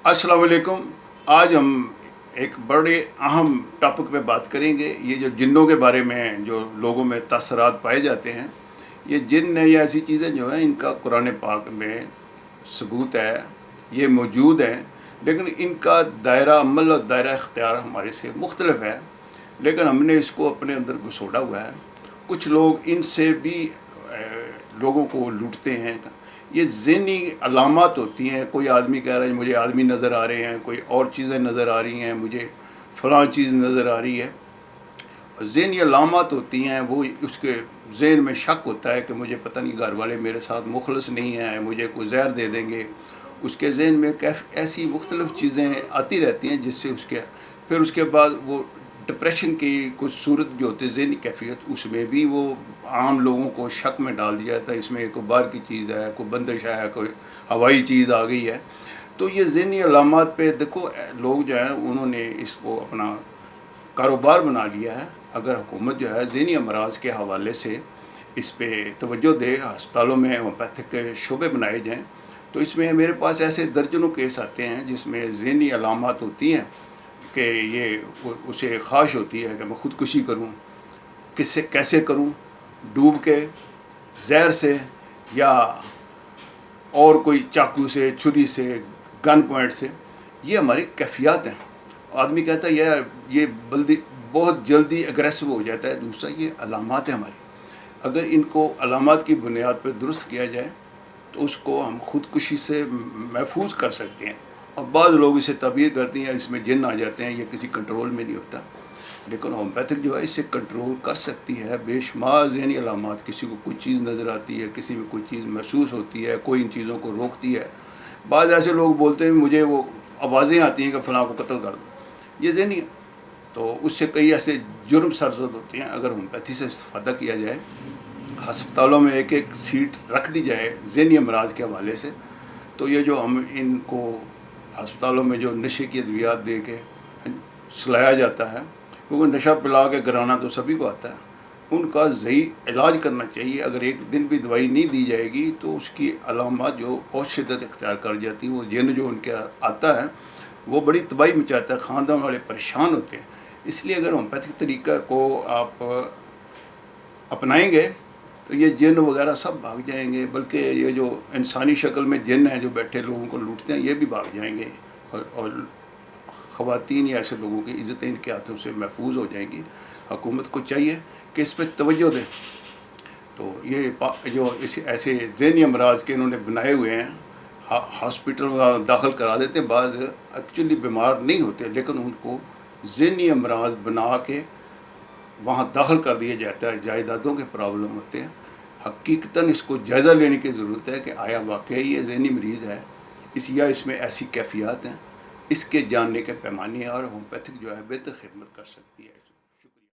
अस्सलाम वालेकुम। आज हम एक बड़े अहम टॉपिक पे बात करेंगे। ये जो जिन्नों के बारे में जो लोगों में तसरात पाए जाते हैं, ये जिन्न या ऐसी चीज़ें जो हैं इनका कुरान पाक में सबूत है, ये मौजूद हैं, लेकिन इनका दायरा अमल और दायरा इख्तियार हमारे से मुख्तलिफ है। लेकिन हमने इसको अपने अंदर घुसोड़ा हुआ है। कुछ लोग इनसे भी लोगों को लूटते हैं। ये ज़हनी अलामत होती हैं। कोई आदमी कह रहा है मुझे आदमी नज़र आ रहे हैं, कोई और चीज़ें नज़र आ रही हैं, मुझे फ़लाँ चीज़ नज़र आ रही है। ज़हनी अलामत होती हैं, वो उसके ज़हन में शक होता है कि मुझे पता नहीं घर वाले मेरे साथ मुखलस नहीं हैं, मुझे कोई जहर दे देंगे। उसके ज़हन में ऐसी मुख्तलिफ़ चीज़ें आती रहती हैं जिससे फिर उसके बाद वो डिप्रेशन की कुछ सूरत जो होती है, ज़हनी कैफियत, उसमें भी वो आम लोगों को शक में डाल दिया जाता है। इसमें कोई बाहर की चीज़ है, कोई बंदिश है, कोई हवाई चीज़ आ गई है। तो ये ज़हनी अलामत पे देखो, लोग जो हैं उन्होंने इसको अपना कारोबार बना लिया है। अगर हुकूमत जो है ज़हनी अमराज के हवाले से इस पर तवज्जो दे, अस्पतालों में होम्योपैथिक के शोबे बनाए जाएँ, तो इसमें मेरे पास ऐसे दर्जनों केस आते हैं जिसमें ज़हनी अलामत होती हैं कि ये उसे ख्वाहिश होती है कि मैं ख़ुदकुशी करूं। किससे कैसे करूं? डूब के, जहर से, या और कोई चाकू से, छुरी से, गन पॉइंट से। ये हमारी कैफियत हैं। आदमी कहता है यार ये बहुत जल्दी एग्रेसिव हो जाता है। दूसरा, ये अलामत है हमारी। अगर इनको अलामत की बुनियाद पर दुरुस्त किया जाए तो उसको हम ख़ुदकुशी से महफूज कर सकते हैं। और बाद लोग इसे तबीर करते हैं, इसमें जिन्न आ जाते हैं, ये किसी कंट्रोल में नहीं होता। लेकिन होम्योपैथिक जो है इसे कंट्रोल कर सकती है। बेशुमार ज़हनी अलामत, किसी को कोई चीज़ नज़र आती है, किसी में कोई चीज़ महसूस होती है, कोई इन चीज़ों को रोकती है। बाद ऐसे लोग बोलते हैं मुझे वो आवाज़ें आती हैं कि फ़लाँ को कत्ल कर दो, ये ज़हनी। तो उससे कई ऐसे जुर्म सरजद होते हैं। अगर होम्योपैथी से इस्तेफ़ादा किया जाए, हस्पतालों में एक एक सीट रख दी जाए ज़हनी अमराज के हवाले से, तो ये जो हम इनको अस्पतालों में जो नशे की अद्वियात दे के सुलाया जाता है, क्योंकि नशा पिला के गिराना तो सभी को आता है, उनका सही इलाज करना चाहिए। अगर एक दिन भी दवाई नहीं दी जाएगी तो उसकी अलामत जो बहुत शिद्दत इख्तियार कर जाती है। वो जिन्न जो उनके आता है वो बड़ी तबाही मचाता है, ख़ानदान वाले परेशान होते हैं। इसलिए अगर होम्योपैथिक तरीक़ा को आप अपनाएंगे तो ये जिन्न वगैरह सब भाग जाएंगे। बल्कि ये जो इंसानी शक्ल में जिन्न हैं जो बैठे लोगों को लूटते हैं, ये भी भाग जाएंगे। और ख़वातीन या ऐसे लोगों की इज़्ज़तें इनके हाथों से महफूज हो जाएंगी। हुकूमत को चाहिए कि इस पर तवज्जो दें। तो ये जो ऐसे ज़हनी अमराज के इन्होंने बनाए हुए हैं, हॉस्पिटल में दाखिल करा देते हैं। बाज़ एक्चुअली बीमार नहीं होते, लेकिन उनको ज़हनी अमराज बना के वहाँ दाखिल कर दिया जाता है। जायदादों के प्रॉब्लम होते हैं। हकीकतन इसको जायज़ा लेने की ज़रूरत है कि आया वाकई ये ज़हनी मरीज़ है, या इसमें ऐसी कैफियत हैं। इसके जानने के पैमाने और होम्योपैथिक जो है बेहतर खिदमत कर सकती है।